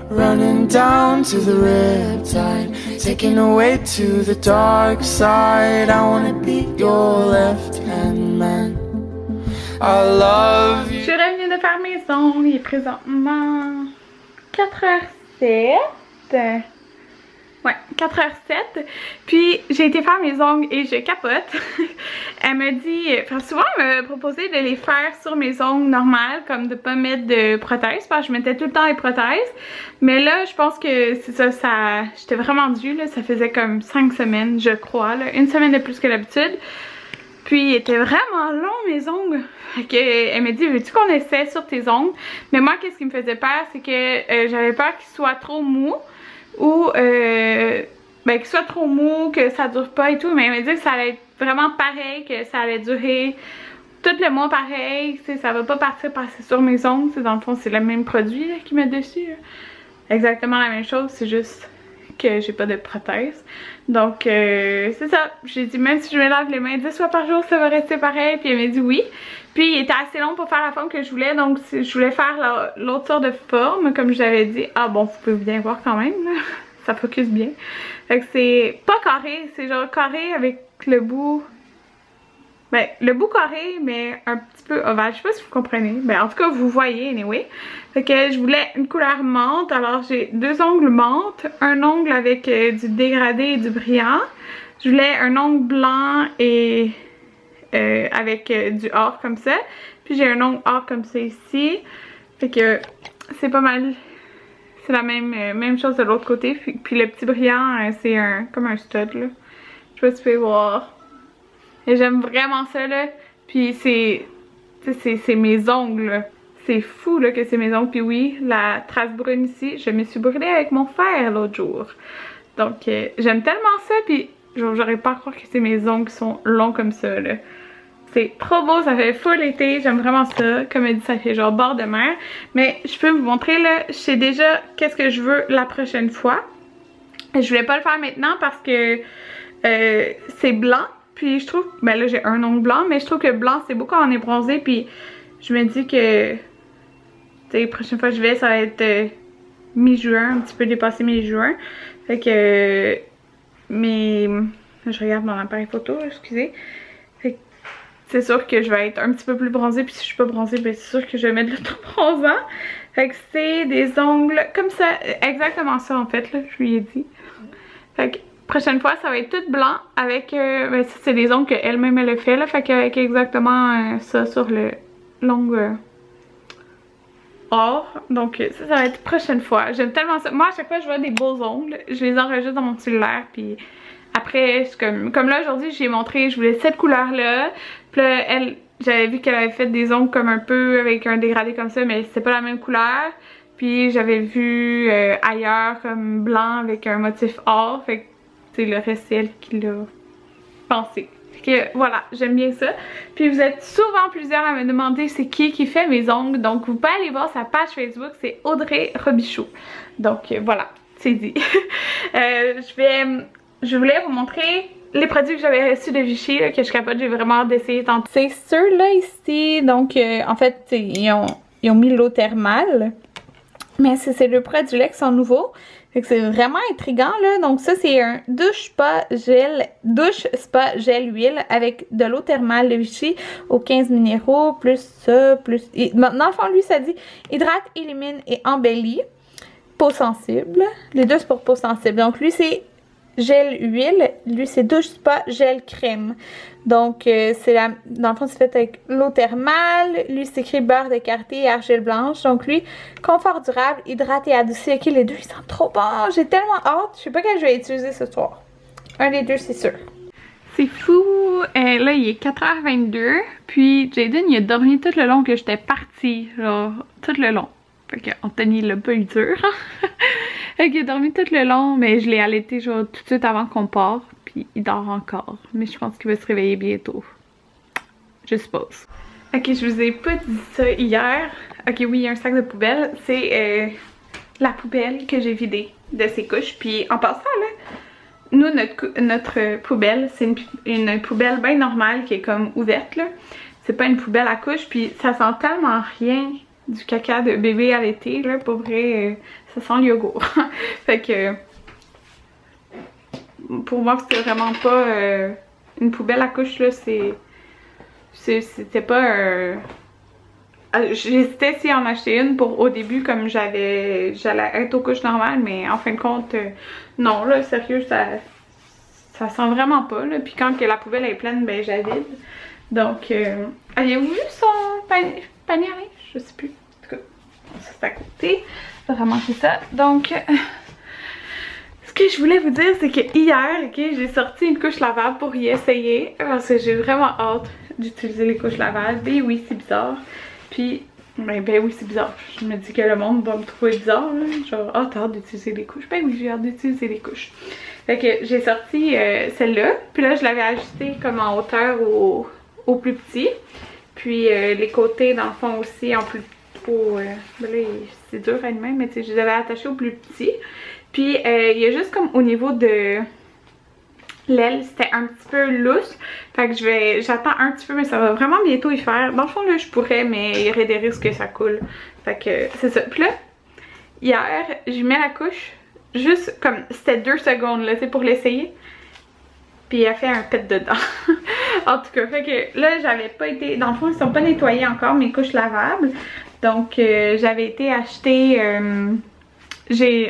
running down to the riptide, taken away to the dark side. I wanna be your left-hand man. I love you. Je suis revenue de faire mes ongles, il est présentement 4h07. Ouais, 4h07. Puis j'ai été faire mes ongles et je capote. Elle me dit, enfin souvent elle me proposait de les faire sur mes ongles normales, comme de pas mettre de prothèse, parce que je mettais tout le temps les prothèses. Mais là, je pense que c'est ça, j'étais vraiment due, là, ça faisait comme 5 semaines, je crois, là, une semaine de plus que d'habitude. Puis il était vraiment long mes ongles. Fait que, elle m'a dit, veux-tu qu'on essaie sur tes ongles? Mais moi, qu'est-ce qui me faisait peur, c'est que j'avais peur qu'ils soient trop mous. Ou qu'il soit trop mou, que ça dure pas et tout, mais elle m'a dit que ça allait être vraiment pareil, que ça allait durer tout le mois pareil, ça va pas partir passer sur mes ongles, dans le fond c'est le même produit là, qui met dessus, là. Exactement la même chose, c'est juste que j'ai pas de prothèse. Donc c'est ça, j'ai dit même si je me lave les mains 10 fois par jour ça va rester pareil, puis elle m'a dit oui. Puis il était assez long pour faire la forme que je voulais, donc je voulais faire l'autre sorte de forme comme je l'avais dit. Ah bon, vous pouvez bien voir quand même là. Ça focus bien. Fait que c'est pas carré, c'est genre carré avec le bout. Ben, le bout carré, mais un petit peu ovale. Je sais pas si vous comprenez. Ben, en tout cas, vous voyez, anyway. Fait que je voulais une couleur menthe. Alors, j'ai 2 ongles menthe, un ongle avec du dégradé et du brillant. Je voulais un ongle blanc et avec du or comme ça. Puis j'ai un ongle or comme ça ici. Fait que c'est pas mal. C'est la même chose de l'autre côté. Puis le petit brillant, c'est comme un stud là. Je sais pas si tu peux voir. Et j'aime vraiment ça là. Puis c'est mes ongles. C'est fou là que c'est mes ongles. Puis oui, la trace brune ici, je me suis brûlée avec mon fer l'autre jour. Donc j'aime tellement ça. Puis j'aurais pas à croire que c'est mes ongles qui sont longs comme ça là. C'est trop beau, ça fait full été, j'aime vraiment ça. Comme elle dit, ça fait genre bord de mer. Mais je peux vous montrer là, je sais déjà qu'est-ce que je veux la prochaine fois. Je voulais pas le faire maintenant parce que c'est blanc. Puis je trouve, ben là j'ai un ongle blanc, mais je trouve que blanc c'est beau quand on est bronzé. Puis je me dis que, tu sais, la prochaine fois que je vais, ça va être mi-juin, un petit peu dépassé mi-juin. Fait que, je regarde mon appareil photo, excusez. Fait que c'est sûr que je vais être un petit peu plus bronzée. Puis si je suis pas bronzée, ben c'est sûr que je vais mettre l'auto-bronzant. Fait que c'est des ongles comme ça, exactement ça en fait, là, je lui ai dit. Fait que prochaine fois, ça va être tout blanc avec, ben ça c'est des ongles qu'elle-même elle a fait là, fait qu'avec exactement ça sur l'ongle or. Donc ça va être prochaine fois. J'aime tellement ça. Moi à chaque fois je vois des beaux ongles, je les enregistre dans mon cellulaire puis après comme là aujourd'hui j'ai montré, je voulais cette couleur là. Puis là j'avais vu qu'elle avait fait des ongles comme un peu avec un dégradé comme ça, mais c'était pas la même couleur. Puis j'avais vu ailleurs comme blanc avec un motif or, fait que c'est le reste c'est elle qui l'a pensé. Fait que voilà, j'aime bien ça. Puis vous êtes souvent plusieurs à me demander c'est qui fait mes ongles. Donc vous pouvez aller voir sa page Facebook, c'est Audrey Robichaud. Donc voilà, c'est dit. Je voulais vous montrer les produits que j'avais reçus de Vichy, là, que je capote, j'ai vraiment hâte d'essayer tantôt. C'est ceux-là ici, donc en fait ils ont mis l'eau thermale. Mais c'est ces 2 produits-là qui sont nouveaux. Fait que c'est vraiment intriguant là. Donc ça c'est un douche spa gel huile avec de l'eau thermale de Vichy aux 15 minéraux, plus ça, plus... Dans le fond lui ça dit hydrate, élimine et embellit. Peau sensible. Les deux c'est pour peau sensible. Donc lui c'est gel huile, lui c'est douche spa gel crème. Donc dans le fond c'est fait avec l'eau thermale, lui c'est écrit beurre de karité et argile blanche. Donc lui confort durable, hydrate et adouci. Ok, les deux ils sentent trop bon, j'ai tellement hâte. Je sais pas quel je vais utiliser ce soir. Un des deux c'est sûr. C'est fou, là il est 4h22, puis Jaden il a dormi tout le long que j'étais partie, genre tout le long. Fait que Anthony l'a pas eu dur. Fait qu'il a dormi tout le long, mais je l'ai allaité genre tout de suite avant qu'on parte. Puis il dort encore. Mais je pense qu'il va se réveiller bientôt. Je suppose. Ok, je vous ai pas dit ça hier. Ok, oui, il y a un sac de poubelle. C'est la poubelle que j'ai vidée de ses couches. Puis en passant là, nous notre poubelle, c'est une poubelle bien normale qui est comme ouverte là. C'est pas une poubelle à couches. Puis ça sent tellement rien du caca de bébé à l'été, là, pour vrai, ça sent le yogourt. Fait que, pour moi, c'était vraiment pas une poubelle à couches, là, c'était pas j'hésitais si en acheter une pour au début, comme j'allais être aux couches normales, mais en fin de compte, non, là, sérieux, ça sent vraiment pas, là. Puis quand que la poubelle est pleine, ben, j'avide. Donc, avez-vous vu son panier à linge? Je sais plus. En tout cas, ça c'est à côté. Je vais ramasser ça. Donc, ce que je voulais vous dire, c'est que hier, ok, j'ai sorti une couche lavable pour y essayer. Parce que j'ai vraiment hâte d'utiliser les couches lavables. Ben oui, c'est bizarre. Puis, ben oui, c'est bizarre. Je me dis que le monde va me trouver bizarre, là. Genre, ah, t'as hâte d'utiliser les couches? Ben oui, j'ai hâte d'utiliser les couches. Fait que j'ai sorti celle-là. Puis là, je l'avais ajustée comme en hauteur au plus petit. Puis les côtés, dans le fond, aussi en plus ben là, c'est dur à lui-même, mais tu sais, je les avais attachés au plus petit. Puis il y a juste comme au niveau de l'aile, c'était un petit peu lousse. Fait que j'attends un petit peu, mais ça va vraiment bientôt y faire. Dans le fond, là, je pourrais, mais il y aurait des risques que ça coule. Fait que c'est ça. Puis là, hier, je mets la couche, juste comme, c'était 2 secondes, là, tu sais, pour l'essayer. Puis elle fait un pet dedans. En tout cas, fait que là, j'avais pas été... Dans le fond, ils sont pas nettoyés encore, mes couches lavables. Donc, j'avais été acheter...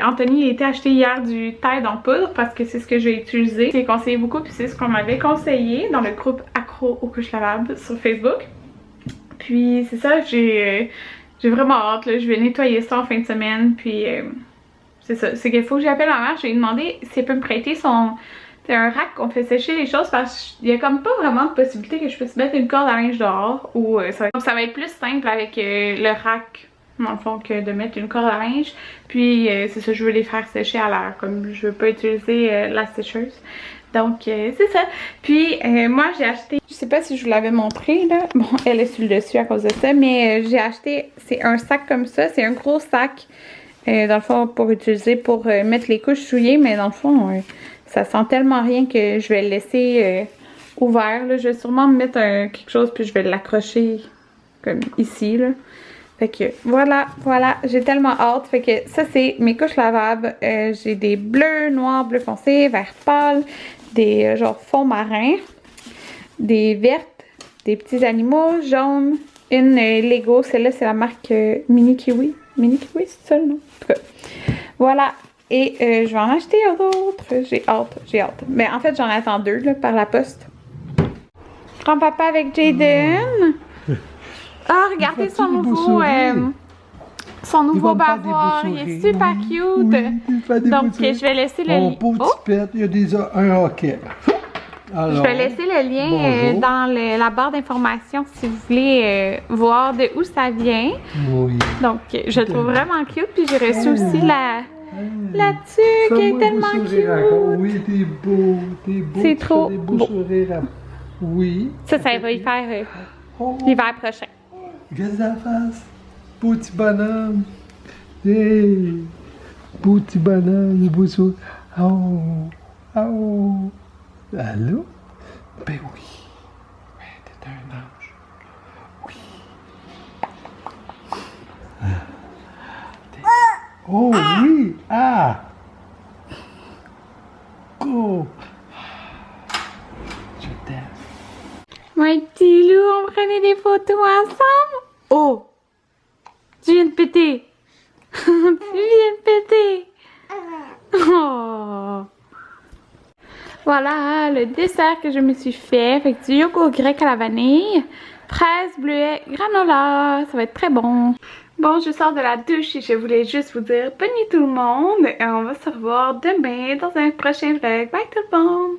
Anthony a été acheté hier du Tide en poudre parce que c'est ce que j'ai utilisé. J'ai conseillé beaucoup, puis c'est ce qu'on m'avait conseillé dans le groupe accro aux couches lavables sur Facebook. Puis c'est ça, j'ai vraiment hâte, là. Je vais nettoyer ça en fin de semaine, puis c'est ça. C'est qu'il faut que j'appelle ma mère, je vais lui demander si elle peut me prêter son... C'est un rack qu'on fait sécher les choses parce qu'il y a comme pas vraiment de possibilité que je puisse mettre une corde à linge dehors ou ça va être plus simple avec le rack dans le fond que de mettre une corde à linge. Puis c'est ça, je veux les faire sécher à l'air comme je veux pas utiliser la sécheuse. Donc c'est ça. Puis moi j'ai acheté, je sais pas si je vous l'avais montré là, bon elle est sur le dessus à cause de ça, mais j'ai acheté, c'est un sac comme ça, c'est un gros sac dans le fond pour utiliser pour mettre les couches souillées, mais dans le fond ça sent tellement rien que je vais le laisser ouvert. Là. Je vais sûrement me mettre quelque chose puis je vais l'accrocher comme ici. Là. Fait que voilà, j'ai tellement hâte. Fait que ça c'est mes couches lavables. J'ai des bleus, noirs, bleu foncé, vert pâle, des genre fond marin, des vertes, des petits animaux, jaunes, une Lego. Celle-là c'est la marque Mini Kiwi. Mini Kiwi c'est ça le nom? En tout cas, voilà. Et je vais en acheter d'autres. J'ai hâte. Mais en fait, j'en attends 2 là, par la poste. Grand-papa avec Jaden. Ah, regardez son nouveau bavoir. Il est super cute. Oui, donc, je vais laisser le lien. Il y a déjà un hockey. Alors, je vais laisser le lien dans la barre d'informations si vous voulez voir de où ça vient. Oui. Donc, je le trouve vraiment cute. Puis j'ai reçu aussi la tuque, elle est tellement cute. Oui, t'es beau. C'est trop beau. Oui. Ça va y faire l'hiver prochain. Regarde la face. Beau petit bonhomme. Hey. Beau petit bonhomme, beau sourire. Oh. Allô? Ben oui. Ouais, t'es un ange. Oui. Oh oui! Ah! Go! Je t'aime. My petit loup, on prenait des photos ensemble? Oh! Tu viens de péter! Tu viens de péter! Oh! Voilà le dessert que je me suis fait. Fait que du yogourt grec à la vanille, fraises, bleuets, granola. Ça va être très bon. Bon, je sors de la douche et je voulais juste vous dire bonne nuit tout le monde. Et on va se revoir demain dans un prochain vlog. Bye tout le monde!